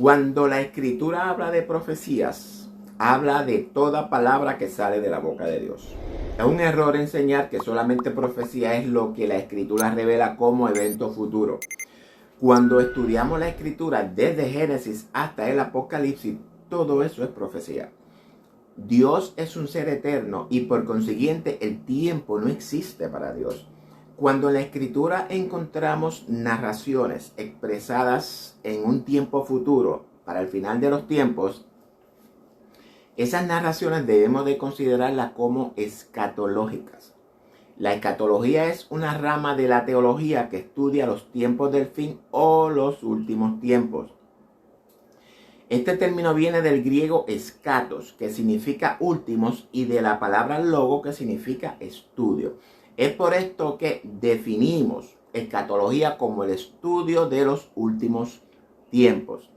Cuando la Escritura habla de profecías, habla de toda palabra que sale de la boca de Dios. Es un error enseñar que solamente profecía es lo que la Escritura revela como evento futuro. Cuando estudiamos la Escritura desde Génesis hasta el Apocalipsis, todo eso es profecía. Dios es un ser eterno y por consiguiente el tiempo no existe para Dios. Cuando en la Escritura encontramos narraciones expresadas en un tiempo futuro, para el final de los tiempos, esas narraciones debemos de considerarlas como escatológicas. La escatología es una rama de la teología que estudia los tiempos del fin o los últimos tiempos. Este término viene del griego escatos, que significa últimos, y de la palabra logo, que significa estudio. Es por esto que definimos escatología como el estudio de los últimos tiempos.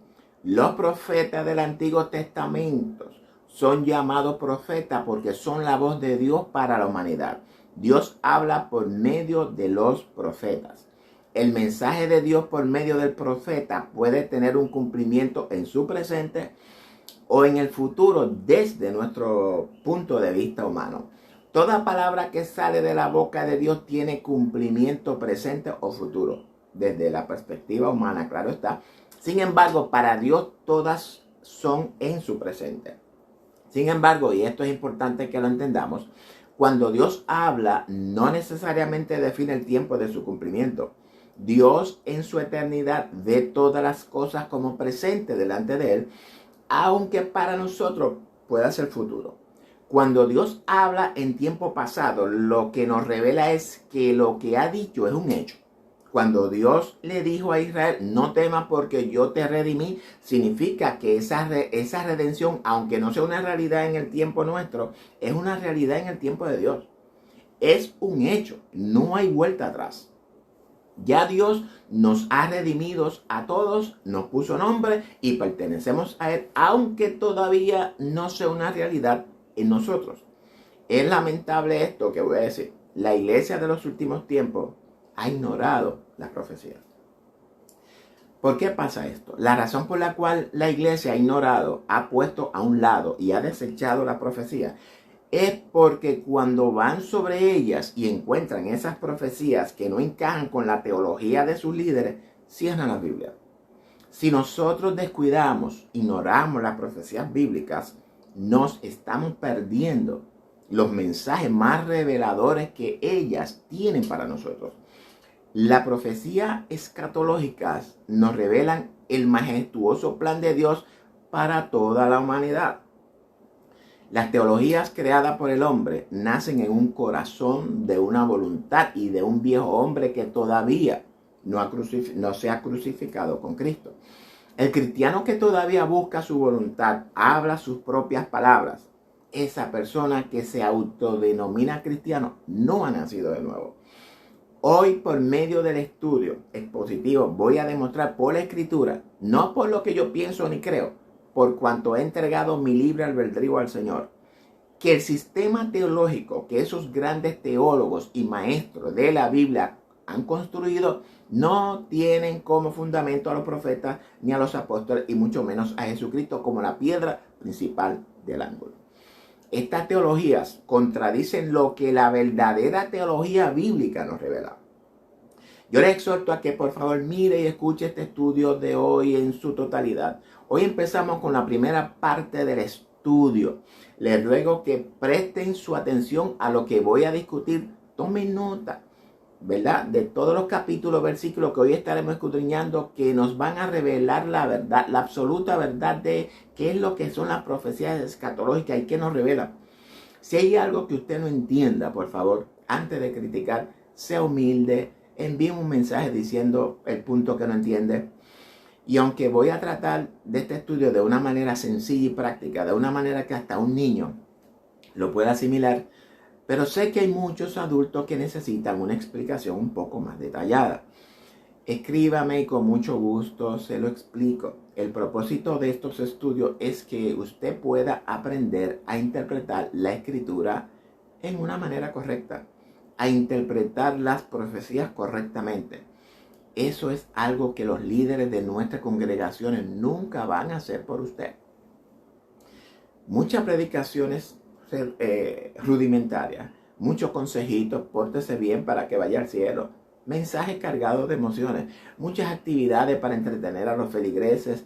Los profetas del Antiguo Testamento son llamados profetas porque son la voz de Dios para la humanidad. Dios habla por medio de los profetas. El mensaje de Dios por medio del profeta puede tener un cumplimiento en su presente o en el futuro desde nuestro punto de vista humano. Toda palabra que sale de la boca de Dios tiene cumplimiento presente o futuro, desde la perspectiva humana, claro está. Sin embargo, para Dios todas son en su presente. Sin embargo, y esto es importante que lo entendamos, cuando Dios habla, no necesariamente define el tiempo de su cumplimiento. Dios en su eternidad ve todas las cosas como presente delante de Él, aunque para nosotros pueda ser futuro. Cuando Dios habla en tiempo pasado, lo que nos revela es que lo que ha dicho es un hecho. Cuando Dios le dijo a Israel, no temas porque yo te redimí, significa que esa redención, aunque no sea una realidad en el tiempo nuestro, es una realidad en el tiempo de Dios. Es un hecho, no hay vuelta atrás. Ya Dios nos ha redimidos a todos, nos puso nombre y pertenecemos a Él, aunque todavía no sea una realidad en nosotros. Es lamentable esto que voy a decir. La iglesia de los últimos tiempos ha ignorado las profecías. ¿Por qué pasa esto? La razón por la cual la iglesia ha ignorado, ha puesto a un lado y ha desechado la profecía es porque cuando van sobre ellas y encuentran esas profecías que no encajan con la teología de sus líderes, cierran la Biblia. Si nosotros descuidamos, ignoramos las profecías bíblicas, nos estamos perdiendo los mensajes más reveladores que ellas tienen para nosotros. La profecía escatológica nos revelan el majestuoso plan de Dios para toda la humanidad. Las teologías creadas por el hombre nacen en un corazón de una voluntad y de un viejo hombre que todavía no se ha crucificado con Cristo. El cristiano que todavía busca su voluntad, habla sus propias palabras. Esa persona que se autodenomina cristiano no ha nacido de nuevo. Hoy, por medio del estudio expositivo, voy a demostrar por la Escritura, no por lo que yo pienso ni creo, por cuanto he entregado mi libre albedrío al Señor, que el sistema teológico que esos grandes teólogos y maestros de la Biblia han construido no tienen como fundamento a los profetas ni a los apóstoles y mucho menos a Jesucristo como la piedra principal del ángulo. Estas teologías contradicen lo que la verdadera teología bíblica nos revela. Yo les exhorto a que por favor mire y escuche este estudio de hoy en su totalidad. Hoy empezamos con la primera parte del estudio. Les ruego que presten su atención a lo que voy a discutir. Tomen nota, ¿verdad? De todos los capítulos, versículos que hoy estaremos escudriñando, que nos van a revelar la verdad, la absoluta verdad de qué es lo que son las profecías escatológicas y qué nos revela. Si hay algo que usted no entienda, por favor, antes de criticar, sea humilde, envíe un mensaje diciendo el punto que no entiende. Y aunque voy a tratar de este estudio de una manera sencilla y práctica, de una manera que hasta un niño lo pueda asimilar, pero sé que hay muchos adultos que necesitan una explicación un poco más detallada. Escríbame y con mucho gusto se lo explico. El propósito de estos estudios es que usted pueda aprender a interpretar la Escritura en una manera correcta, a interpretar las profecías correctamente. Eso es algo que los líderes de nuestras congregaciones nunca van a hacer por usted. Muchas predicaciones rudimentarias, muchos consejitos, pórtese bien para que vaya al cielo, mensajes cargados de emociones, muchas actividades para entretener a los feligreses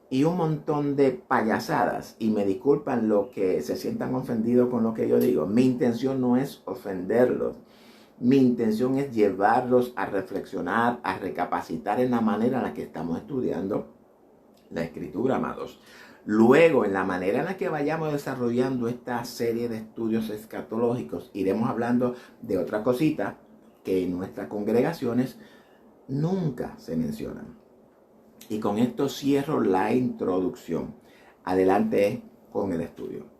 y un montón de payasadas. Y me disculpan los que se sientan ofendidos con lo que yo digo. Mi intención no es ofenderlos. Mi intención es llevarlos a reflexionar, a recapacitar en la manera en la que estamos estudiando la Escritura, amados. Luego, en la manera en la que vayamos desarrollando esta serie de estudios escatológicos, iremos hablando de otra cosita que en nuestras congregaciones nunca se mencionan. Y con esto cierro la introducción. Adelante con el estudio.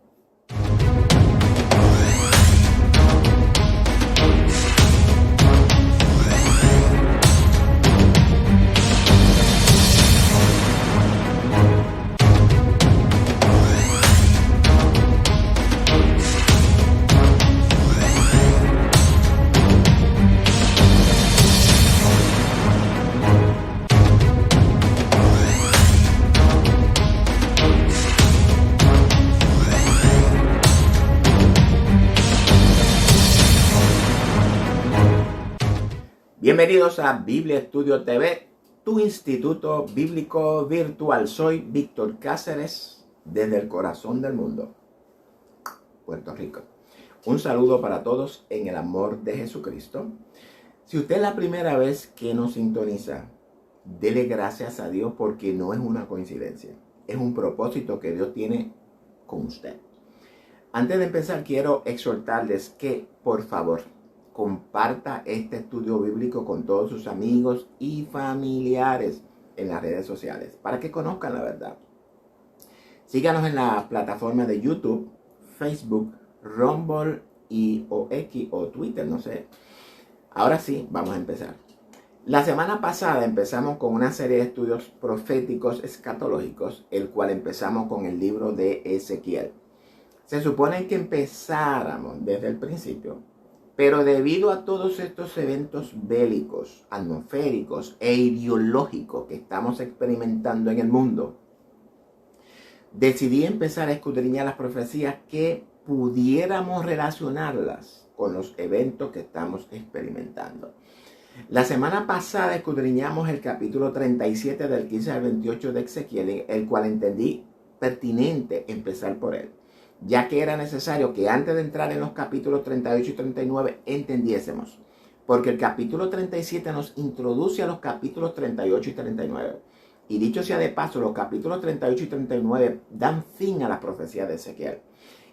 Bienvenidos a Biblia Estudio TV, tu instituto bíblico virtual. Soy Víctor Cáceres, desde el corazón del mundo, Puerto Rico. Un saludo para todos en el amor de Jesucristo. Si usted es la primera vez que nos sintoniza, dele gracias a Dios porque no es una coincidencia. Es un propósito que Dios tiene con usted. Antes de empezar, quiero exhortarles que, por favor, comparta este estudio bíblico con todos sus amigos y familiares en las redes sociales para que conozcan la verdad. Síganos en la plataforma de YouTube, Facebook, Rumble o X o Twitter, no sé. Ahora sí, vamos a empezar. La semana pasada empezamos con una serie de estudios proféticos escatológicos, el cual empezamos con el libro de Ezequiel. Se supone que empezáramos desde el principio, pero debido a todos estos eventos bélicos, atmosféricos e ideológicos que estamos experimentando en el mundo, decidí empezar a escudriñar las profecías que pudiéramos relacionarlas con los eventos que estamos experimentando. La semana pasada escudriñamos el capítulo 37 del 15 al 28 de Ezequiel, el cual entendí pertinente empezar por él, ya que era necesario que antes de entrar en los capítulos 38 y 39 entendiésemos, porque el capítulo 37 nos introduce a los capítulos 38 y 39. Y dicho sea de paso, los capítulos 38 y 39 dan fin a la profecía de Ezequiel.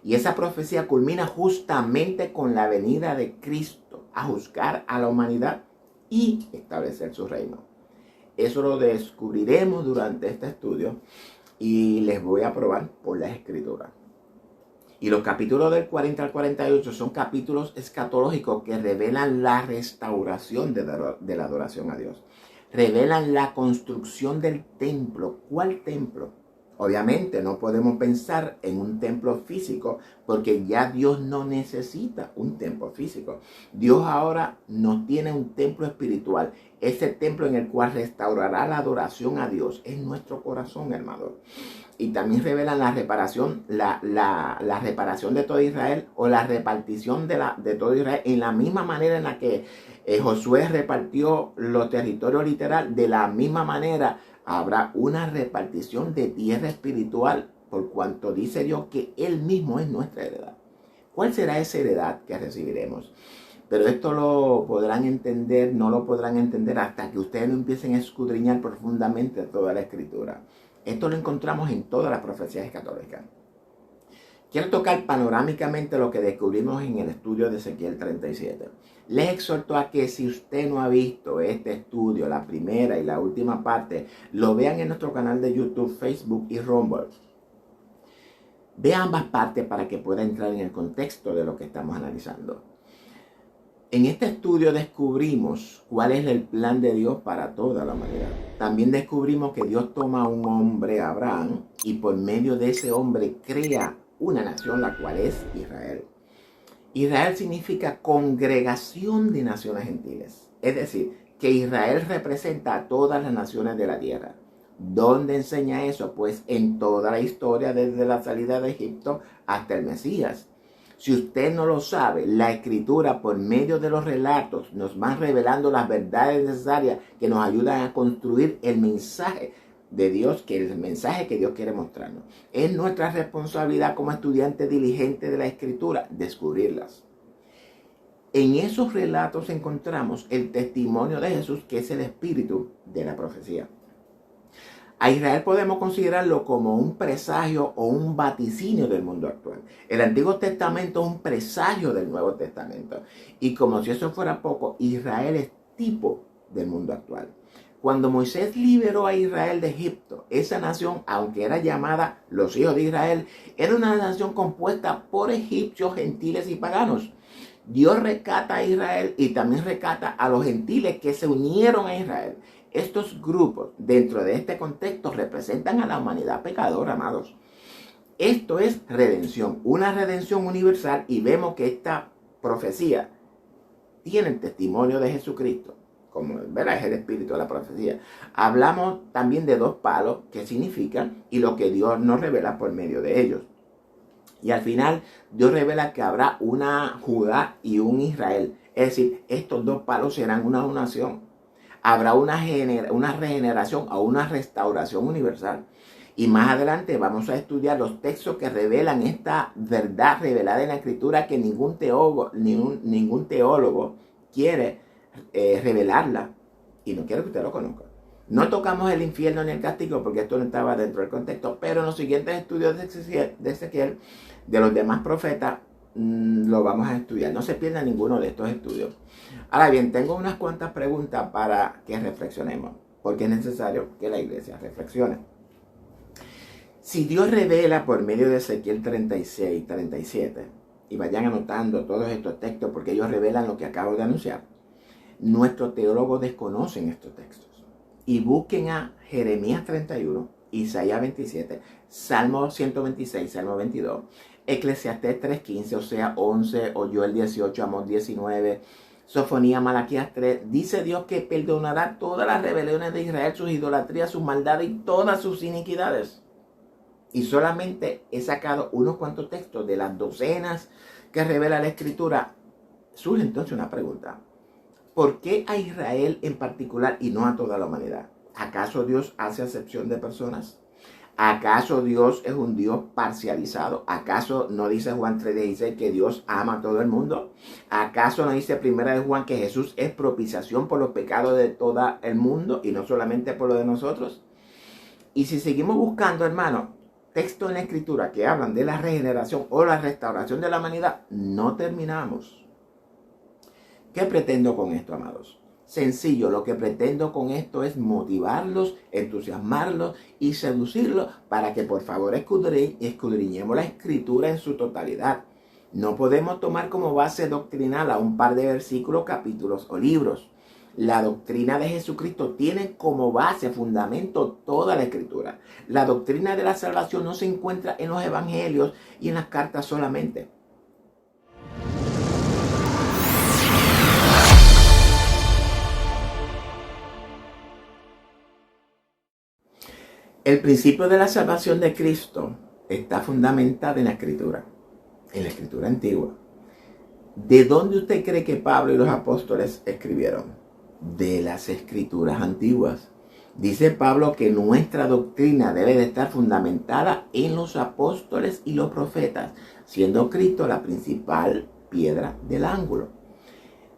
Y esa profecía culmina justamente con la venida de Cristo a juzgar a la humanidad y establecer su reino. Eso lo descubriremos durante este estudio y les voy a probar por la Escritura. Y los capítulos del 40 al 48 son capítulos escatológicos que revelan la restauración de la adoración a Dios. Revelan la construcción del templo. ¿Cuál templo? Obviamente no podemos pensar en un templo físico porque ya Dios no necesita un templo físico. Dios ahora nos tiene un templo espiritual. Ese templo en el cual restaurará la adoración a Dios es nuestro corazón, hermano. Y también revelan la reparación, la reparación de todo Israel o la repartición de todo Israel en la misma manera en la que Josué repartió los territorios literal. De la misma manera habrá una repartición de tierra espiritual por cuanto dice Dios que Él mismo es nuestra heredad. ¿Cuál será esa heredad que recibiremos? Pero esto lo podrán entender, no lo podrán entender hasta que ustedes no empiecen a escudriñar profundamente toda la Escritura. Esto lo encontramos en todas las profecías católicas. Quiero tocar panorámicamente lo que descubrimos en el estudio de Ezequiel 37. Les exhorto a que si usted no ha visto este estudio, la primera y la última parte, lo vean en nuestro canal de YouTube, Facebook y Rumble. Vea ambas partes para que pueda entrar en el contexto de lo que estamos analizando. En este estudio descubrimos cuál es el plan de Dios para toda la humanidad. También descubrimos que Dios toma a un hombre, Abraham, y por medio de ese hombre crea una nación, la cual es Israel. Israel significa congregación de naciones gentiles. Es decir, que Israel representa a todas las naciones de la tierra. ¿Dónde enseña eso? Pues en toda la historia, desde la salida de Egipto hasta el Mesías. Si usted no lo sabe, la Escritura, por medio de los relatos, nos va revelando las verdades necesarias que nos ayudan a construir el mensaje de Dios, que es el mensaje que Dios quiere mostrarnos. Es nuestra responsabilidad como estudiantes diligentes de la Escritura descubrirlas. En esos relatos encontramos el testimonio de Jesús, que es el espíritu de la profecía. A Israel podemos considerarlo como un presagio o un vaticinio del mundo actual. El Antiguo Testamento es un presagio del Nuevo Testamento. Y como si eso fuera poco, Israel es tipo del mundo actual. Cuando Moisés liberó a Israel de Egipto, esa nación, aunque era llamada los hijos de Israel, era una nación compuesta por egipcios, gentiles y paganos. Dios rescata a Israel y también rescata a los gentiles que se unieron a Israel. Estos grupos, dentro de este contexto, representan a la humanidad pecadora, amados. Esto es redención, una redención universal, y vemos que esta profecía tiene el testimonio de Jesucristo, como ¿verdad? Es el espíritu de la profecía. Hablamos también de dos palos, que significan, y lo que Dios nos revela por medio de ellos. Y al final, Dios revela que habrá una Judá y un Israel. Es decir, estos dos palos serán una nación. Habrá una regeneración o una restauración universal. Y más adelante vamos a estudiar los textos que revelan esta verdad revelada en la Escritura, que ningún teólogo quiere revelarla. Y no quiero que usted lo conozca. No tocamos el infierno ni el castigo porque esto no estaba dentro del contexto. Pero en los siguientes estudios de Ezequiel, de los demás profetas, lo vamos a estudiar. No se pierda ninguno de estos estudios. Ahora bien, tengo unas cuantas preguntas para que reflexionemos, porque es necesario que la iglesia reflexione. Si Dios revela por medio de Ezequiel 36, 37, y vayan anotando todos estos textos porque ellos revelan lo que acabo de anunciar, nuestros teólogos desconocen estos textos. Y busquen a Jeremías 31, Isaías 27, Salmo 126, Salmo 22, Eclesiastés 3:15, Osea 11, o Joel 18, Amós 19, Sofonía, Malaquías 3. Dice Dios que perdonará todas las rebeliones de Israel, sus idolatrías, sus maldades y todas sus iniquidades. Y solamente he sacado unos cuantos textos de las docenas que revela la Escritura. Surge entonces una pregunta. ¿Por qué a Israel en particular y no a toda la humanidad? ¿Acaso Dios hace acepción de personas? ¿Acaso Dios es un Dios parcializado? ¿Acaso no dice Juan 3:16 que Dios ama a todo el mundo? ¿Acaso no dice 1 Juan que Jesús es propiciación por los pecados de todo el mundo y no solamente por los de nosotros? Y si seguimos buscando, hermano, textos en la Escritura que hablan de la regeneración o la restauración de la humanidad, no terminamos. ¿Qué pretendo con esto, amados? Sencillo, lo que pretendo con esto es motivarlos, entusiasmarlos y seducirlos para que por favor escudriñemos la Escritura en su totalidad. No podemos tomar como base doctrinal a un par de versículos, capítulos o libros. La doctrina de Jesucristo tiene como base, fundamento, toda la Escritura. La doctrina de la salvación no se encuentra en los evangelios y en las cartas solamente. El principio de la salvación de Cristo está fundamentado en la Escritura antigua. ¿De dónde usted cree que Pablo y los apóstoles escribieron? De las Escrituras antiguas. Dice Pablo que nuestra doctrina debe de estar fundamentada en los apóstoles y los profetas, siendo Cristo la principal piedra del ángulo.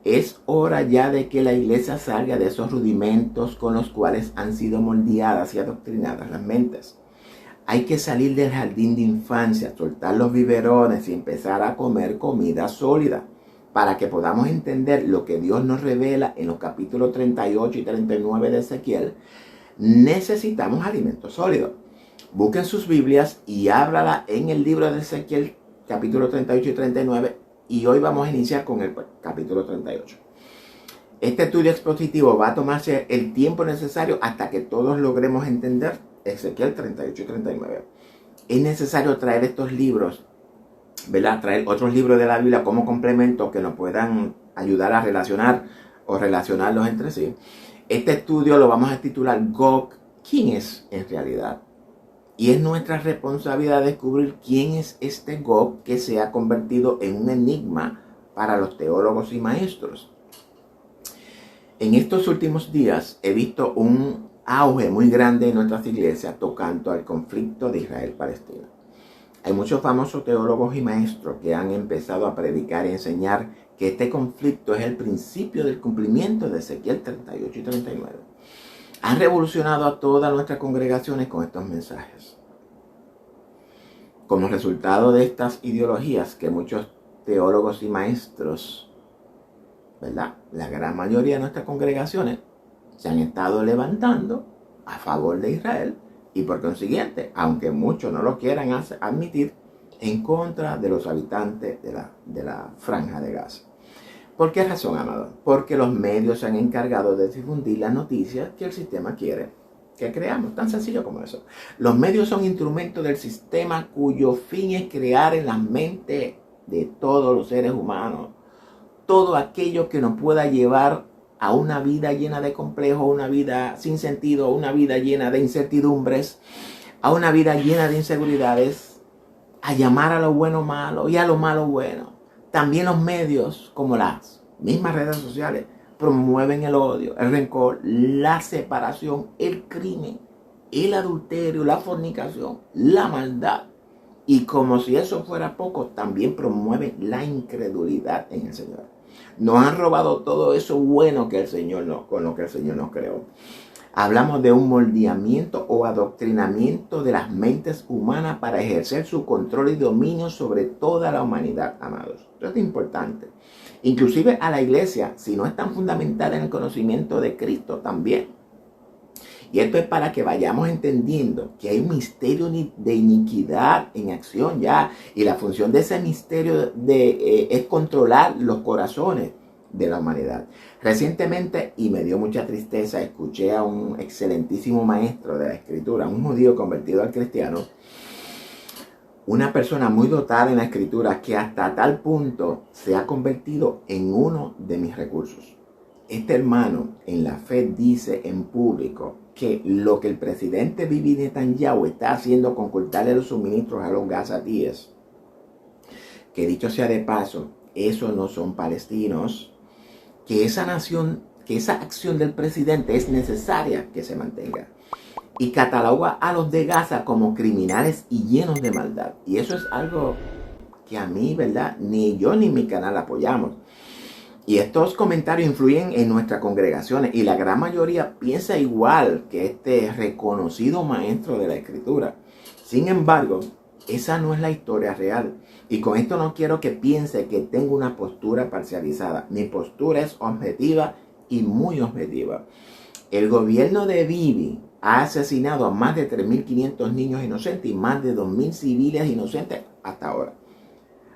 Es hora ya de que la iglesia salga de esos rudimentos con los cuales han sido moldeadas y adoctrinadas las mentes. Hay que salir del jardín de infancia, soltar los biberones y empezar a comer comida sólida para que podamos entender lo que Dios nos revela en los capítulos 38 y 39 de Ezequiel. Necesitamos alimento sólido. Busquen sus Biblias y ábrala en el libro de Ezequiel, capítulo 38 y 39. Y hoy vamos a iniciar con el capítulo 38. Este estudio expositivo va a tomarse el tiempo necesario hasta que todos logremos entender Ezequiel 38 y 39. Es necesario traer estos libros, ¿verdad? Traer otros libros de la Biblia como complemento que nos puedan ayudar a relacionar o relacionarlos entre sí. Este estudio lo vamos a titular Gog, ¿quién es en realidad? Y es nuestra responsabilidad descubrir quién es este Gog que se ha convertido en un enigma para los teólogos y maestros. En estos últimos días he visto un auge muy grande en nuestras iglesias tocando al conflicto de Israel-Palestina. Hay muchos famosos teólogos y maestros que han empezado a predicar y enseñar que este conflicto es el principio del cumplimiento de Ezequiel 38 y 39. Han revolucionado a todas nuestras congregaciones con estos mensajes. Como resultado de estas ideologías que muchos teólogos y maestros, ¿verdad?, la gran mayoría de nuestras congregaciones se han estado levantando a favor de Israel y por consiguiente, aunque muchos no lo quieran admitir, en contra de los habitantes de la franja de Gaza. ¿Por qué razón, amado? Porque los medios se han encargado de difundir las noticias que el sistema quiere que creamos, tan sencillo como eso. Los medios son instrumentos del sistema cuyo fin es crear en la mente de todos los seres humanos todo aquello que nos pueda llevar a una vida llena de complejos, una vida sin sentido, una vida llena de incertidumbres, a una vida llena de inseguridades, a llamar a lo bueno malo y a lo malo bueno. También los medios, como las mismas redes sociales, promueven el odio, el rencor, la separación, el crimen, el adulterio, la fornicación, la maldad. Y como si eso fuera poco, también promueven la incredulidad en el Señor. Nos han robado todo eso bueno que el Señor con lo que el Señor nos creó. Hablamos de un moldeamiento o adoctrinamiento de las mentes humanas para ejercer su control y dominio sobre toda la humanidad, amados. Esto es importante. Inclusive a la iglesia, si no están fundamentada en el conocimiento de Cristo también. Y esto es para que vayamos entendiendo que hay un misterio de iniquidad en acción ya. Y la función de ese misterio es controlar los corazones de la humanidad. Recientemente, y me dio mucha tristeza, escuché a un excelentísimo maestro de la escritura, un judío convertido al cristiano, una persona muy dotada en la escritura que hasta tal punto se ha convertido en uno de mis recursos. Este hermano en la fe dice en público que lo que el presidente Bibi Netanyahu está haciendo con cortarle los suministros a los gazatíes, que dicho sea de paso, esos no son palestinos, que esa acción del presidente es necesaria que se mantenga. Y cataloga a los de Gaza como criminales y llenos de maldad. Y eso es algo que a mí, ¿verdad?, ni yo ni mi canal apoyamos. Y estos comentarios influyen en nuestras congregaciones y la gran mayoría piensa igual que este reconocido maestro de la escritura. Sin embargo, esa no es la historia real. Y con esto no quiero que piense que tengo una postura parcializada. Mi postura es objetiva y muy objetiva. El gobierno de Bibi ha asesinado a más de 3.500 niños inocentes y más de 2.000 civiles inocentes hasta ahora.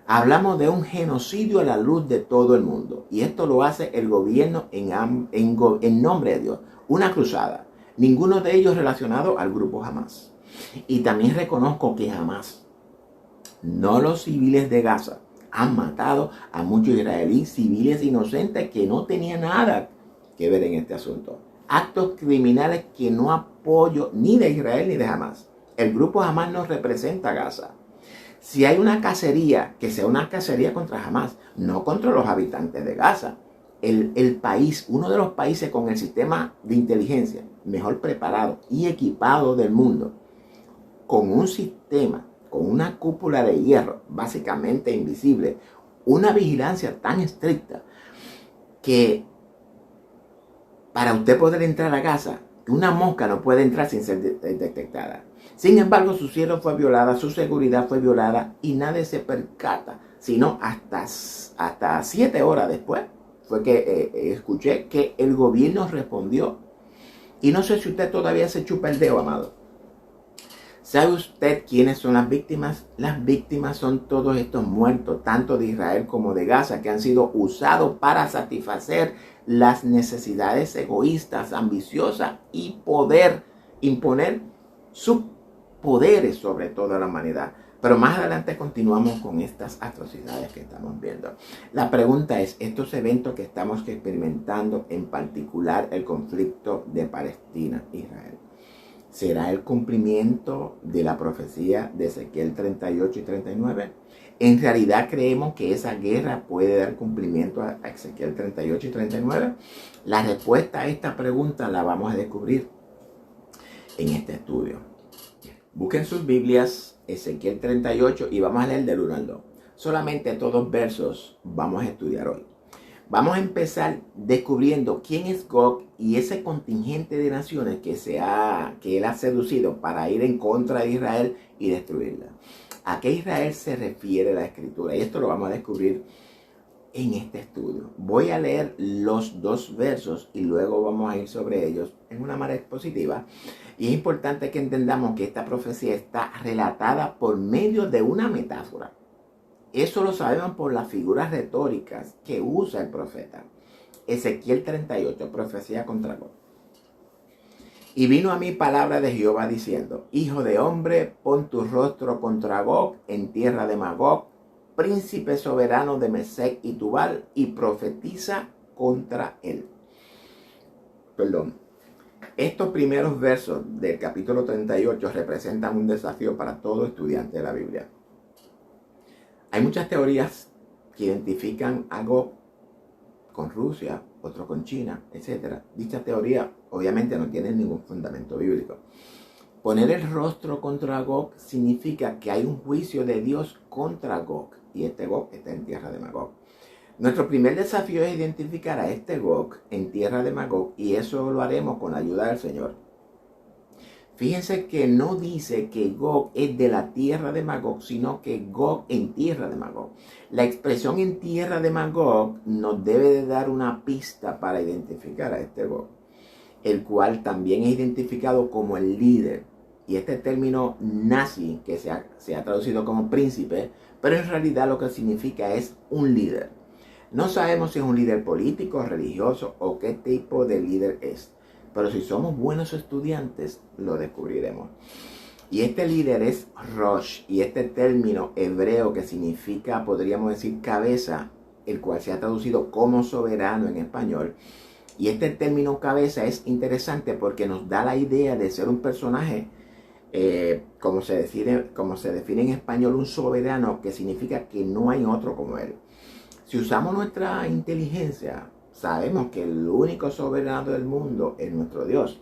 Hablamos de un genocidio a la luz de todo el mundo. Y esto lo hace el gobierno en nombre de Dios. Una cruzada. Ninguno de ellos relacionado al grupo Hamas. Y también reconozco que Hamas, no los civiles de Gaza, han matado a muchos israelíes civiles inocentes que no tenían nada que ver en este asunto. Actos criminales que no apoyo ni de Israel ni de Hamas. El grupo Hamas no representa a Gaza. Si hay una cacería, que sea una cacería contra Hamas, no contra los habitantes de Gaza. El país, uno de los países con el sistema de inteligencia mejor preparado y equipado del mundo, con un sistema, con una cúpula de hierro básicamente invisible, una vigilancia tan estricta que para usted poder entrar a Gaza, una mosca no puede entrar sin ser detectada. Sin embargo, su cielo fue violada, su seguridad fue violada y nadie se percata, sino hasta 7 horas después fue que escuché que el gobierno respondió. Y no sé si usted todavía se chupa el dedo, amado. ¿Sabe usted quiénes son las víctimas? Las víctimas son todos estos muertos, tanto de Israel como de Gaza, que han sido usados para satisfacer las necesidades egoístas, ambiciosas y poder imponer sus poderes sobre toda la humanidad. Pero más adelante continuamos con estas atrocidades que estamos viendo. La pregunta es, estos eventos que estamos experimentando, en particular el conflicto de Palestina-Israel, ¿será el cumplimiento de la profecía de Ezequiel 38 y 39? ¿En realidad creemos que esa guerra puede dar cumplimiento a Ezequiel 38 y 39? La respuesta a esta pregunta la vamos a descubrir en este estudio. Busquen sus Biblias, Ezequiel 38, y vamos a leer del 1 al 2. Solamente estos 2 versos vamos a estudiar hoy. Vamos a empezar descubriendo quién es Gog y ese contingente de naciones que él ha seducido para ir en contra de Israel y destruirla. ¿A qué Israel se refiere la Escritura? Y esto lo vamos a descubrir en este estudio. Voy a leer los 2 versos y luego vamos a ir sobre ellos en una manera expositiva. Y es importante que entendamos que esta profecía está relatada por medio de una metáfora. Eso lo sabemos por las figuras retóricas que usa el profeta. Ezequiel 38, profecía contra Gog. Y vino a mí palabra de Jehová diciendo: Hijo de hombre, pon tu rostro contra Gog en tierra de Magog, príncipe soberano de Mesec y Tubal, y profetiza contra él. Estos primeros versos del capítulo 38 representan un desafío para todo estudiante de la Biblia. Hay muchas teorías que identifican a Gog con Rusia, otro con China, etc. Dicha teoría obviamente no tiene ningún fundamento bíblico. Poner el rostro contra Gog significa que hay un juicio de Dios contra Gog, y este Gog está en tierra de Magog. Nuestro primer desafío es identificar a este Gog en tierra de Magog, y eso lo haremos con la ayuda del Señor. Fíjense que no dice que Gog es de la tierra de Magog, sino que Gog en tierra de Magog. La expresión en tierra de Magog nos debe de dar una pista para identificar a este Gog, el cual también es identificado como el líder. Y este término nazi, que se ha traducido como príncipe, pero en realidad lo que significa es un líder. No sabemos si es un líder político, religioso o qué tipo de líder es. Pero si somos buenos estudiantes, lo descubriremos. Y este líder es Rosh, y este término hebreo que significa, podríamos decir, cabeza, el cual se ha traducido como soberano en español. Y este término cabeza es interesante porque nos da la idea de ser un personaje, como se define en español, un soberano, que significa que no hay otro como él. Si usamos nuestra inteligencia, sabemos que el único soberano del mundo es nuestro Dios.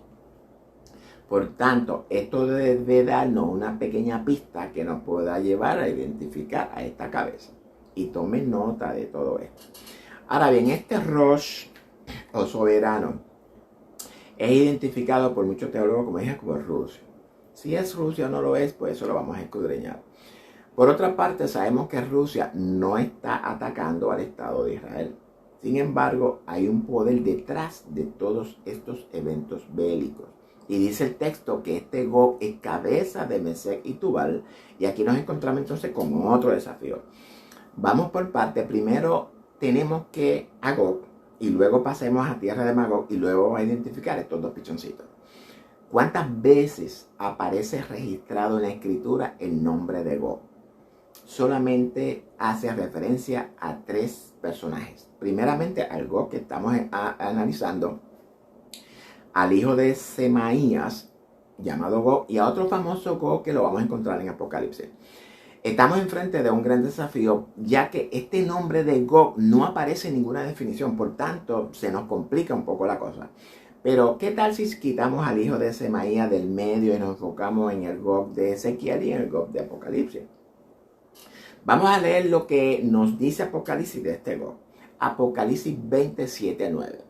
Por tanto, esto debe darnos una pequeña pista que nos pueda llevar a identificar a esta cabeza. Y tomen nota de todo esto. Ahora bien, este Rosh o soberano es identificado por muchos teólogos, como dije, como Rusia. Si es Rusia o no lo es, pues eso lo vamos a escudriñar. Por otra parte, sabemos que Rusia no está atacando al Estado de Israel. Sin embargo, hay un poder detrás de todos estos eventos bélicos. Y dice el texto que este Gog es cabeza de Mesec y Tubal. Y aquí nos encontramos entonces con otro desafío. Vamos por parte. Primero tenemos que a Gog, y luego pasemos a tierra de Magog, y luego vamos a identificar estos 2 pichoncitos. ¿Cuántas veces aparece registrado en la escritura el nombre de Gog? Solamente hace referencia a 3 personajes. Primeramente al Gog que estamos analizando, al hijo de Semaías, llamado Gog, y a otro famoso Gog que lo vamos a encontrar en Apocalipsis. Estamos enfrente de un gran desafío, ya que este nombre de Gog no aparece en ninguna definición, por tanto se nos complica un poco la cosa. Pero ¿qué tal si quitamos al hijo de Semaías del medio y nos enfocamos en el Gog de Ezequiel y en el Gog de Apocalipsis? Vamos a leer lo que nos dice Apocalipsis de este Gog. Apocalipsis 27:9.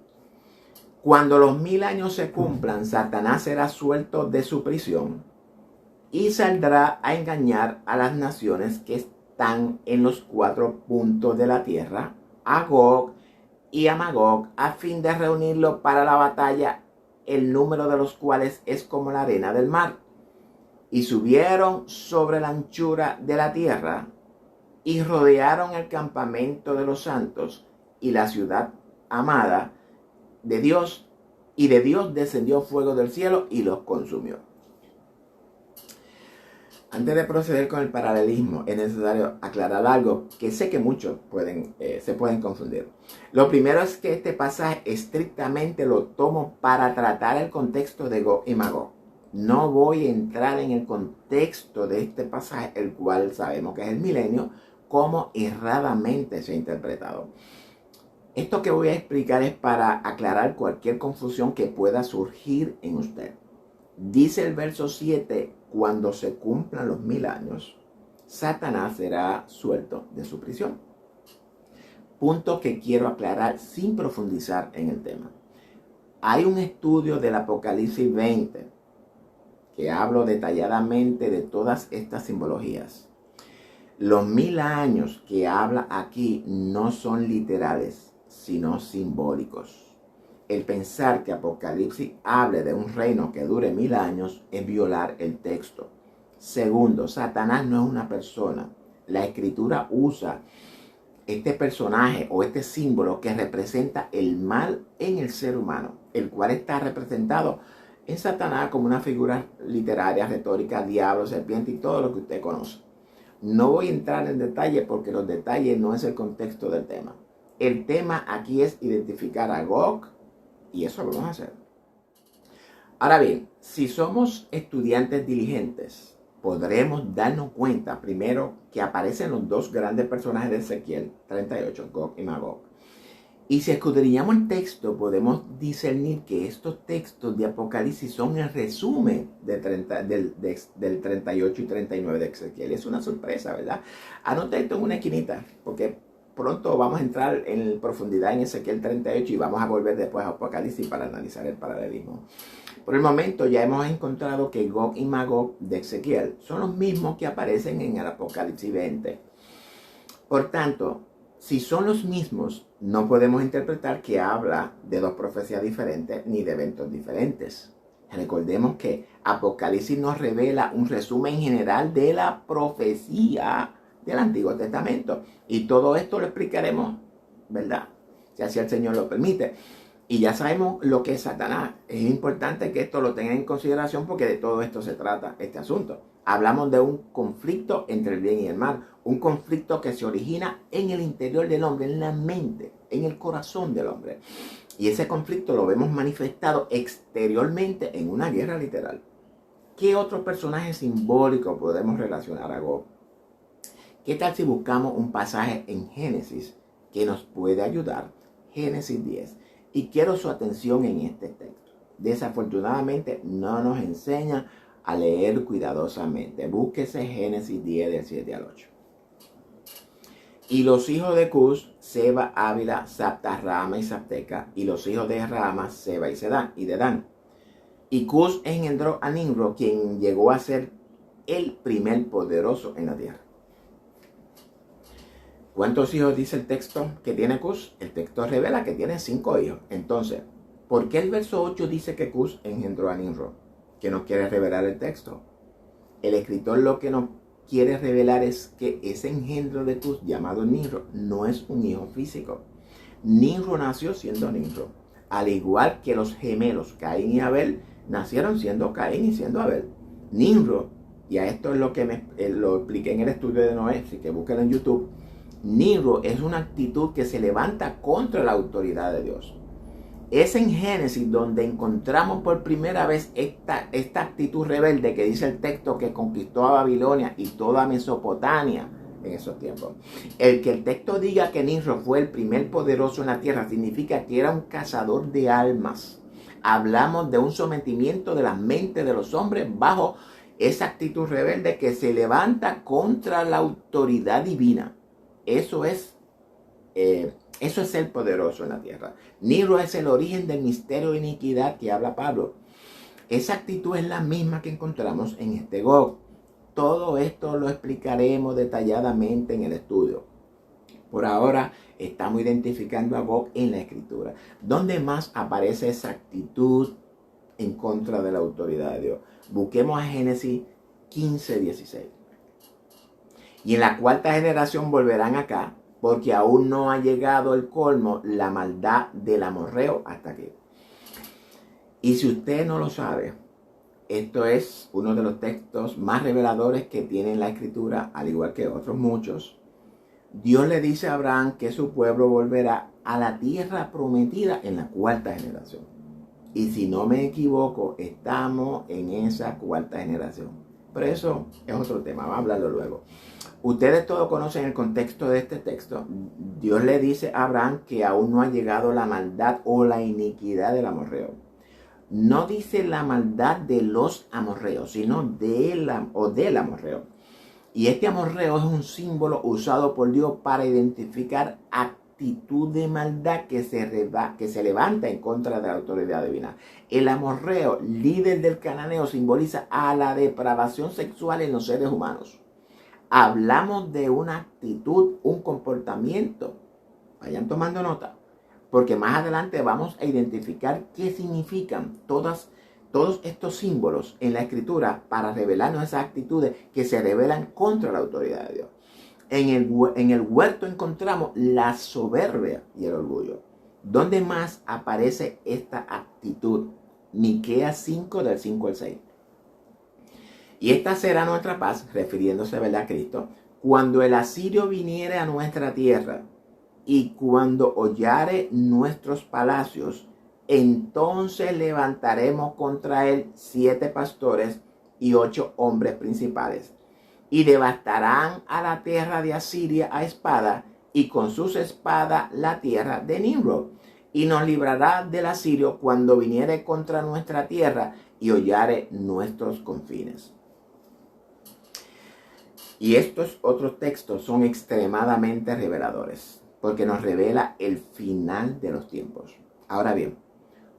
Cuando los 1000 años se cumplan, Satanás será suelto de su prisión y saldrá a engañar a las naciones que están en los 4 puntos de la tierra, a Gog y a Magog, a fin de reunirlo para la batalla, el número de los cuales es como la arena del mar. Y subieron sobre la anchura de la tierra y rodearon el campamento de los santos y la ciudad amada de Dios, y de Dios descendió fuego del cielo y los consumió. Antes de proceder con el paralelismo, es necesario aclarar algo que sé que muchos se pueden confundir. Lo primero es que este pasaje estrictamente lo tomo para tratar el contexto de Gog y Magog. No voy a entrar en el contexto de este pasaje, el cual sabemos que es el milenio, como erradamente se ha interpretado. Esto que voy a explicar es para aclarar cualquier confusión que pueda surgir en usted. Dice el verso 7, cuando se cumplan los 1000 años, Satanás será suelto de su prisión. Punto que quiero aclarar sin profundizar en el tema. Hay un estudio del Apocalipsis 20 que hablo detalladamente de todas estas simbologías. Los 1000 años que habla aquí no son literales, sino simbólicos. El pensar que Apocalipsis hable de un reino que dure 1000 años es violar el texto. Segundo, Satanás no es una persona. La Escritura usa este personaje o este símbolo que representa el mal en el ser humano, el cual está representado en Satanás como una figura literaria, retórica, diablo, serpiente y todo lo que usted conoce. No voy a entrar en detalle porque los detalles no es el contexto del tema. El tema aquí es identificar a Gog y eso lo vamos a hacer. Ahora bien, si somos estudiantes diligentes, podremos darnos cuenta primero que aparecen los dos grandes personajes de Ezequiel 38, Gog y Magog. Y si escudriñamos el texto, podemos discernir que estos textos de Apocalipsis son el resumen del 38 y 39 de Ezequiel. Es una sorpresa, ¿verdad? Anota esto en una esquinita, porque pronto vamos a entrar en profundidad en Ezequiel 38 y vamos a volver después a Apocalipsis para analizar el paralelismo. Por el momento ya hemos encontrado que Gog y Magog de Ezequiel son los mismos que aparecen en el Apocalipsis 20. Por tanto, si son los mismos, no podemos interpretar que habla de dos profecías diferentes ni de eventos diferentes. Recordemos que Apocalipsis nos revela un resumen general de la profecía del Antiguo Testamento. Y todo esto lo explicaremos, ¿verdad? Si así el Señor lo permite. Y ya sabemos lo que es Satanás. Es importante que esto lo tengan en consideración porque de todo esto se trata este asunto. Hablamos de un conflicto entre el bien y el mal. Un conflicto que se origina en el interior del hombre, en la mente, en el corazón del hombre. Y ese conflicto lo vemos manifestado exteriormente en una guerra literal. ¿Qué otro personaje simbólico podemos relacionar a Gog? ¿Qué tal si buscamos un pasaje en Génesis que nos puede ayudar? Génesis 10. Y quiero su atención en este texto. Desafortunadamente no nos enseña a leer cuidadosamente. Búsquese Génesis 10 del 7 al 8. Y los hijos de Cus, Seba, Ávila, Sapta, Rama y Sapteca. Y los hijos de Rama, Seba y Dedán. Y Cus engendró a Nimrod, quien llegó a ser el primer poderoso en la tierra. ¿Cuántos hijos dice el texto que tiene Cus? El texto revela que tiene 5 hijos. Entonces, ¿por qué el verso 8 dice que Cus engendró a Nimrod? ¿Qué nos quiere revelar el texto? El escritor lo que nos quiere revelar es que ese engendro de Cus, llamado Nimrod, no es un hijo físico. Nimrod nació siendo Nimrod. Al igual que los gemelos Caín y Abel nacieron siendo Caín y siendo Abel. Nimrod, y a esto es lo que lo expliqué en el estudio de Noé, así que búsquenlo en YouTube. Nimrod es una actitud que se levanta contra la autoridad de Dios. Es en Génesis donde encontramos por primera vez esta actitud rebelde que dice el texto que conquistó a Babilonia y toda Mesopotamia en esos tiempos. El que el texto diga que Nimrod fue el primer poderoso en la tierra significa que era un cazador de almas. Hablamos de un sometimiento de la mente de los hombres bajo esa actitud rebelde que se levanta contra la autoridad divina. Eso es ser poderoso en la tierra. Nimrod es el origen del misterio de iniquidad que habla Pablo. Esa actitud es la misma que encontramos en este Gog. Todo esto lo explicaremos detalladamente en el estudio. Por ahora estamos identificando a Gog en la Escritura. ¿Dónde más aparece esa actitud en contra de la autoridad de Dios? Busquemos a Génesis 15, 16. Y en la cuarta generación volverán acá, porque aún no ha llegado el colmo, la maldad del amorreo hasta aquí. Y si usted no lo sabe, Esto es uno de los textos más reveladores que tiene la Escritura, al igual que otros muchos. Dios le dice a Abraham que su pueblo volverá a la tierra prometida en la cuarta generación. Y si no me equivoco, estamos en esa cuarta generación. Pero eso es otro tema, vamos a hablarlo luego. Ustedes todos conocen el contexto de este texto. Dios le dice a Abraham que aún no ha llegado la maldad o la iniquidad del amorreo. No dice la maldad de los amorreos, sino del amorreo. Y este amorreo es un símbolo usado por Dios para identificar actitud de maldad que se levanta en contra de la autoridad divina. El amorreo, líder del cananeo, simboliza a la depravación sexual en los seres humanos. Hablamos de una actitud, un comportamiento. Vayan tomando nota, porque más adelante vamos a identificar qué significan todos estos símbolos en la Escritura para revelarnos esas actitudes que se rebelan contra la autoridad de Dios. En el huerto encontramos la soberbia y el orgullo. ¿Dónde más aparece esta actitud? Miqueas 5, del 5 al 6. Y esta será nuestra paz, refiriéndose, ¿verdad?, a Cristo, cuando el asirio viniere a nuestra tierra y cuando hollare nuestros palacios, entonces levantaremos contra él 7 pastores y 8 hombres principales, y devastarán a la tierra de Asiria a espada, y con sus espadas la tierra de Nimrod, y nos librará del asirio cuando viniere contra nuestra tierra y hollare nuestros confines. Y estos otros textos son extremadamente reveladores, porque nos revela el final de los tiempos. Ahora bien,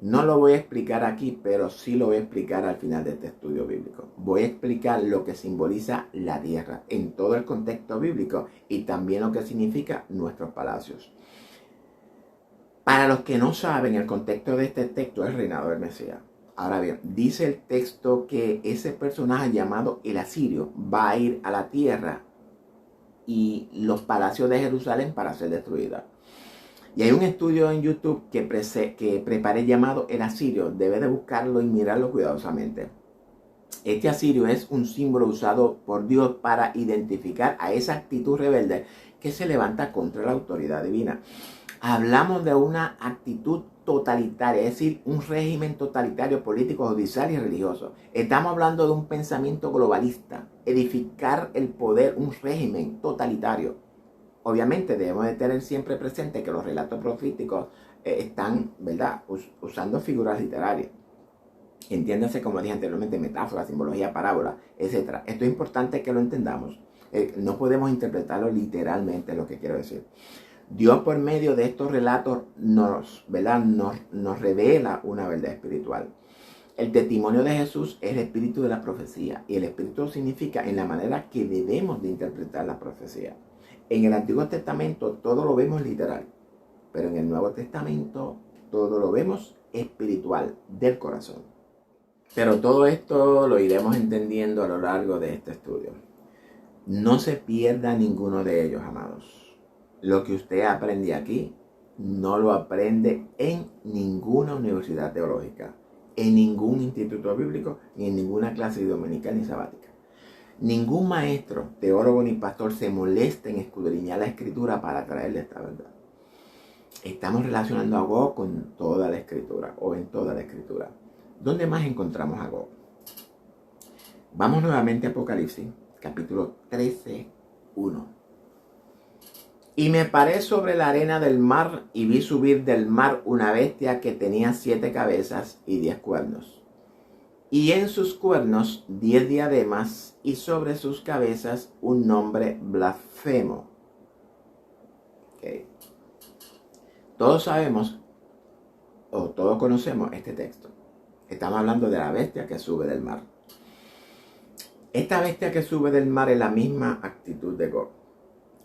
no lo voy a explicar aquí, pero sí lo voy a explicar al final de este estudio bíblico. Voy a explicar lo que simboliza la tierra en todo el contexto bíblico y también lo que significa nuestros palacios. Para los que no saben, el contexto de este texto es el reinado del Mesías. Ahora bien, dice el texto que ese personaje llamado el asirio va a ir a la tierra y los palacios de Jerusalén para ser destruidas. Y hay un estudio en YouTube que preparé llamado el asirio. Debe de buscarlo y mirarlo cuidadosamente. Este asirio es un símbolo usado por Dios para identificar a esa actitud rebelde que se levanta contra la autoridad divina. Hablamos de una actitud totalitaria, es decir, un régimen totalitario político, judicial y religioso. Estamos hablando de un pensamiento globalista, edificar el poder, un régimen totalitario. Obviamente debemos de tener siempre presente que los relatos proféticos están, ¿verdad?, usando figuras literarias. Entiéndase, como dije anteriormente, metáforas, simbología, parábola, etc. Esto es importante que lo entendamos. No podemos interpretarlo literalmente, lo que quiero decir. Dios, por medio de estos relatos, nos revela una verdad espiritual. El testimonio de Jesús es el espíritu de la profecía. Y el espíritu significa en la manera que debemos de interpretar la profecía. En el Antiguo Testamento todo lo vemos literal. Pero en el Nuevo Testamento todo lo vemos espiritual, del corazón. Pero todo esto lo iremos entendiendo a lo largo de este estudio. No se pierda ninguno de ellos, amados. Lo que usted aprende aquí, no lo aprende en ninguna universidad teológica, en ningún instituto bíblico, ni en ninguna clase dominical ni sabática. Ningún maestro, teólogo ni pastor se molesta en escudriñar la Escritura para traerle esta verdad. Estamos relacionando a Gog con toda la Escritura, o en toda la Escritura. ¿Dónde más encontramos a Gog? Vamos nuevamente a Apocalipsis, capítulo 13, 1. Y me paré sobre la arena del mar y vi subir del mar una bestia que tenía 7 cabezas y 10 cuernos. Y en sus cuernos 10 diademas y sobre sus cabezas un nombre blasfemo. Okay. Todos sabemos o todos conocemos este texto. Estamos hablando de la bestia que sube del mar. Esta bestia que sube del mar es la misma actitud de Gog.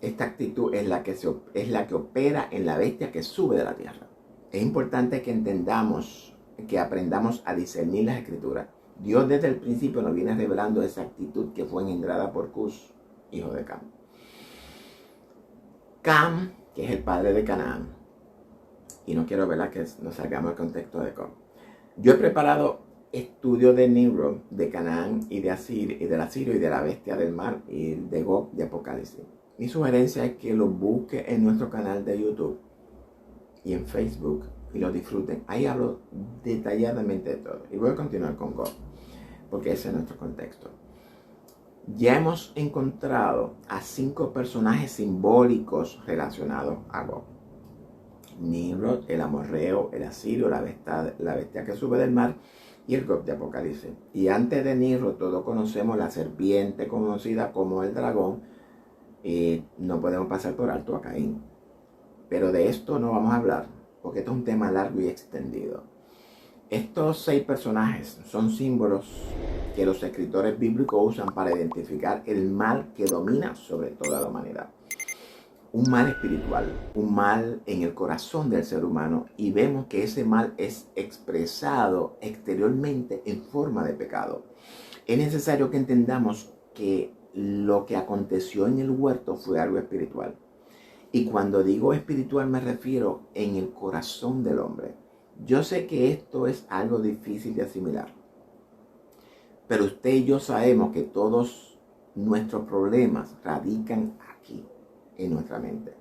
Esta actitud es la que opera en la bestia que sube de la tierra. Es importante que entendamos, que aprendamos a discernir las Escrituras. Dios desde el principio nos viene revelando esa actitud que fue engendrada por Cus, hijo de Cam. Cam, que es el padre de Canaán. Y no quiero, ¿verdad?, que nos salgamos del contexto de Cam. Yo he preparado estudio de Nimrod, de Canaán y de Asirio, y del asirio y de la bestia del mar y de Gog de Apocalipsis. Mi sugerencia es que lo busque en nuestro canal de YouTube y en Facebook y lo disfruten. Ahí hablo detalladamente de todo. Y voy a continuar con Gog, porque ese es nuestro contexto. Ya hemos encontrado a 5 personajes simbólicos relacionados a Gog. Nimrod, el amorreo, el asirio, la bestia que sube del mar y el Gog de Apocalipsis. Y antes de Nimrod todos conocemos la serpiente conocida como el dragón, y no podemos pasar por alto a Caín. Pero de esto no vamos a hablar, porque esto es un tema largo y extendido. Estos 6 personajes son símbolos que los escritores bíblicos usan para identificar el mal que domina sobre toda la humanidad. Un mal espiritual, un mal en el corazón del ser humano, y vemos que ese mal es expresado exteriormente en forma de pecado. Es necesario que entendamos que lo que aconteció en el huerto fue algo espiritual. Y cuando digo espiritual me refiero en el corazón del hombre. Yo sé que esto es algo difícil de asimilar, pero usted y yo sabemos que todos nuestros problemas radican aquí, en nuestra mente.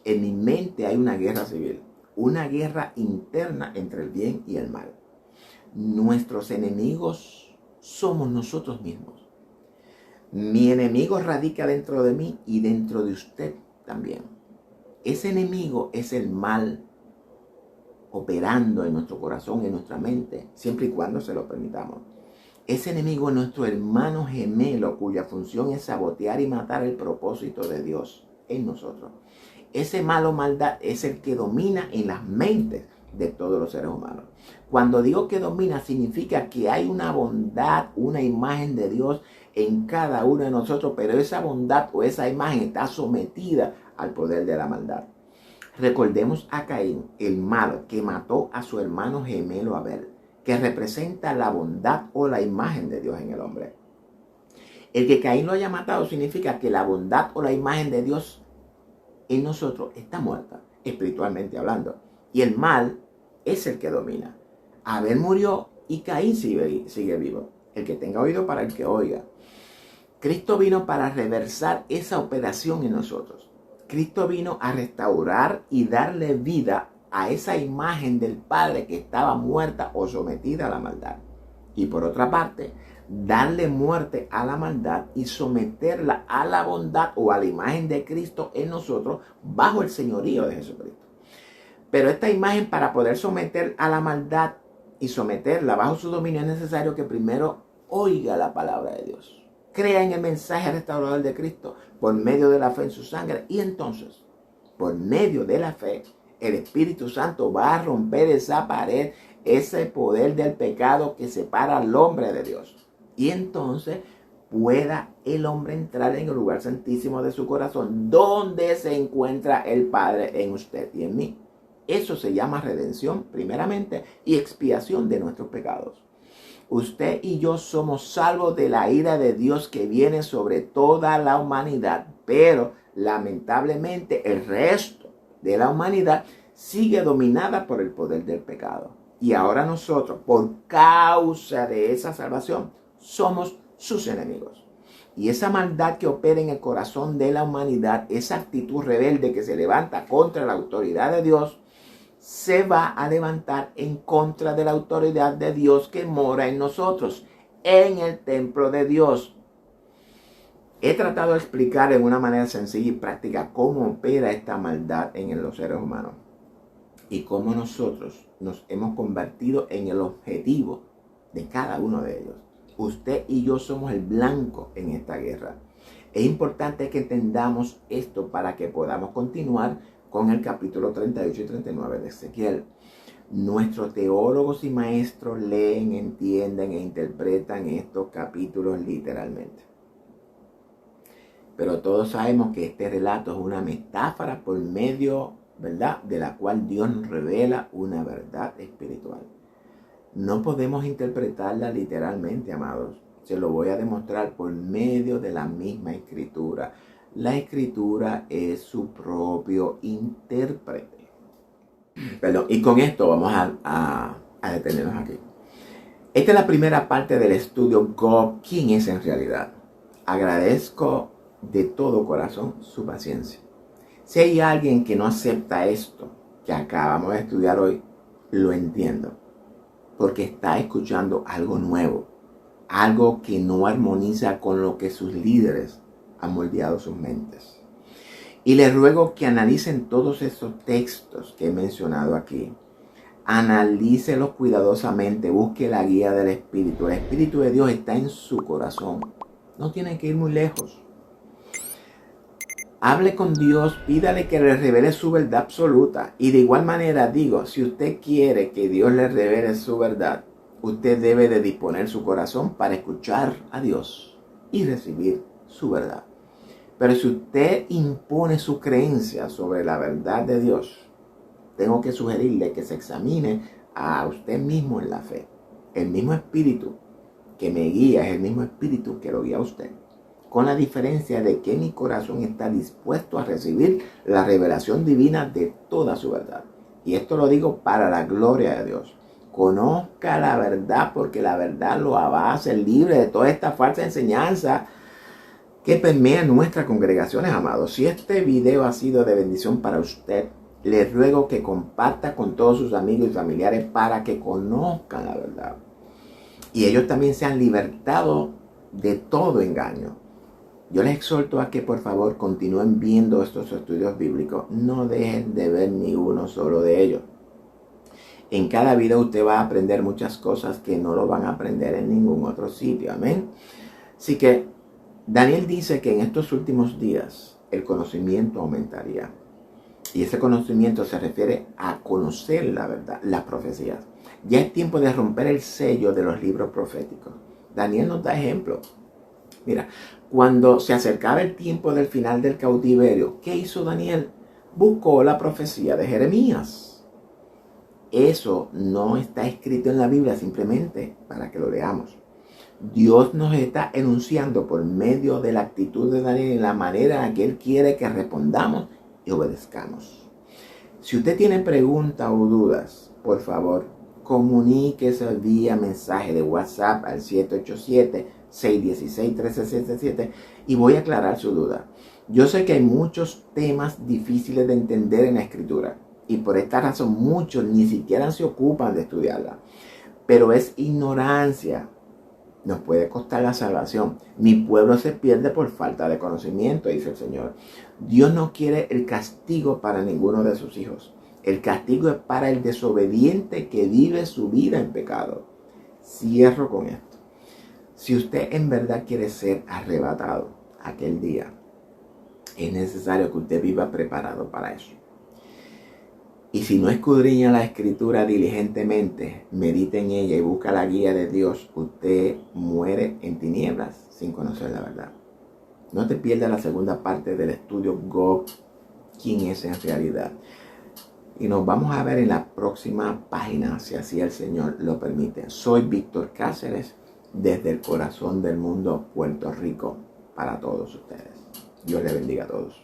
En mi mente hay una guerra civil, una guerra interna entre el bien y el mal. Nuestros enemigos somos nosotros mismos. Mi enemigo radica dentro de mí y dentro de usted también. Ese enemigo es el mal operando en nuestro corazón, en nuestra mente, siempre y cuando se lo permitamos. Ese enemigo es nuestro hermano gemelo, cuya función es sabotear y matar el propósito de Dios en nosotros. Ese mal o maldad es el que domina en las mentes de todos los seres humanos. Cuando digo que domina, significa que hay una bondad, una imagen de Dios en cada uno de nosotros, pero esa bondad o esa imagen está sometida al poder de la maldad. Recordemos a Caín, el malo que mató a su hermano gemelo Abel, que representa la bondad o la imagen de Dios en el hombre. El que Caín lo haya matado significa que la bondad o la imagen de Dios en nosotros está muerta, espiritualmente hablando. Y el mal es el que domina. Abel murió y Caín sigue vivo. El que tenga oído para el que oiga. Cristo vino para reversar esa operación en nosotros. Cristo vino a restaurar y darle vida a esa imagen del Padre que estaba muerta o sometida a la maldad. Y por otra parte, darle muerte a la maldad y someterla a la bondad o a la imagen de Cristo en nosotros bajo el señorío de Jesucristo. Pero esta imagen, para poder someter a la maldad y someterla bajo su dominio, es necesario que primero oiga la palabra de Dios. Crea en el mensaje restaurador de Cristo por medio de la fe en su sangre. Y entonces, por medio de la fe, el Espíritu Santo va a romper esa pared, ese poder del pecado que separa al hombre de Dios. Y entonces pueda el hombre entrar en el lugar santísimo de su corazón, donde se encuentra el Padre en usted y en mí. Eso se llama redención, primeramente, y expiación de nuestros pecados. Usted y yo somos salvos de la ira de Dios que viene sobre toda la humanidad, pero lamentablemente el resto de la humanidad sigue dominada por el poder del pecado. Y ahora nosotros, por causa de esa salvación, somos sus enemigos. Y esa maldad que opera en el corazón de la humanidad, esa actitud rebelde que se levanta contra la autoridad de Dios, se va a levantar en contra de la autoridad de Dios que mora en nosotros, en el templo de Dios. He tratado de explicar en una manera sencilla y práctica cómo opera esta maldad en los seres humanos y cómo nosotros nos hemos convertido en el objetivo de cada uno de ellos. Usted y yo somos el blanco en esta guerra. Es importante que entendamos esto para que podamos continuar con el capítulo 38 y 39 de Ezequiel. Nuestros teólogos y maestros leen, entienden e interpretan estos capítulos literalmente. Pero todos sabemos que este relato es una metáfora por medio, ¿verdad?, de la cual Dios nos revela una verdad espiritual. No podemos interpretarla literalmente, amados. Se lo voy a demostrar por medio de la misma escritura. La escritura es su propio intérprete. Perdón, y con esto vamos a detenernos aquí. Esta es la primera parte del estudio Go, ¿quién es en realidad? Agradezco de todo corazón su paciencia. Si hay alguien que no acepta esto que acabamos de estudiar hoy, lo entiendo, porque está escuchando algo nuevo, algo que no armoniza con lo que sus líderes han moldeado sus mentes. Y les ruego que analicen todos estos textos que he mencionado aquí. Analícelos cuidadosamente, busque la guía del Espíritu. El Espíritu de Dios está en su corazón. No tiene que ir muy lejos. Hable con Dios, pídale que le revele su verdad absoluta. Y de igual manera digo, si usted quiere que Dios le revele su verdad, usted debe de disponer su corazón para escuchar a Dios y recibir su verdad. Pero si usted impone su creencia sobre la verdad de Dios, tengo que sugerirle que se examine a usted mismo en la fe. El mismo espíritu que me guía es el mismo espíritu que lo guía a usted. Con la diferencia de que mi corazón está dispuesto a recibir la revelación divina de toda su verdad. Y esto lo digo para la gloria de Dios. Conozca la verdad porque la verdad lo va a hacer libre de toda esta falsa enseñanza que permea nuestras congregaciones, amados. Si este video ha sido de bendición para usted, les ruego que comparta con todos sus amigos y familiares para que conozcan la verdad. Y ellos también sean libertados de todo engaño. Yo les exhorto a que por favor continúen viendo estos estudios bíblicos. No dejen de ver ni uno solo de ellos. En cada video usted va a aprender muchas cosas que no lo van a aprender en ningún otro sitio. Amén. Así que Daniel dice que en estos últimos días el conocimiento aumentaría. Y ese conocimiento se refiere a conocer la verdad, las profecías. Ya es tiempo de romper el sello de los libros proféticos. Daniel nos da ejemplo. Mira, cuando se acercaba el tiempo del final del cautiverio, ¿qué hizo Daniel? Buscó la profecía de Jeremías. Eso no está escrito en la Biblia, simplemente para que lo leamos. Dios nos está enunciando por medio de la actitud de Daniel en la manera en que Él quiere que respondamos y obedezcamos. Si usted tiene preguntas o dudas, por favor, comuníquese vía mensaje de WhatsApp al 787-616-1377 y voy a aclarar su duda. Yo sé que hay muchos temas difíciles de entender en la Escritura y por esta razón muchos ni siquiera se ocupan de estudiarla. Pero es ignorancia. Nos puede costar la salvación. Mi pueblo se pierde por falta de conocimiento, dice el Señor. Dios no quiere el castigo para ninguno de sus hijos. El castigo es para el desobediente que vive su vida en pecado. Cierro con esto. Si usted en verdad quiere ser arrebatado aquel día, es necesario que usted viva preparado para eso. Y si no escudriña la Escritura diligentemente, medita en ella y busca la guía de Dios, usted muere en tinieblas sin conocer la verdad. No te pierdas la segunda parte del estudio Go, ¿quién es en realidad? Y nos vamos a ver en la próxima página, si así el Señor lo permite. Soy Víctor Cáceres, desde el corazón del mundo, Puerto Rico, para todos ustedes. Dios les bendiga a todos.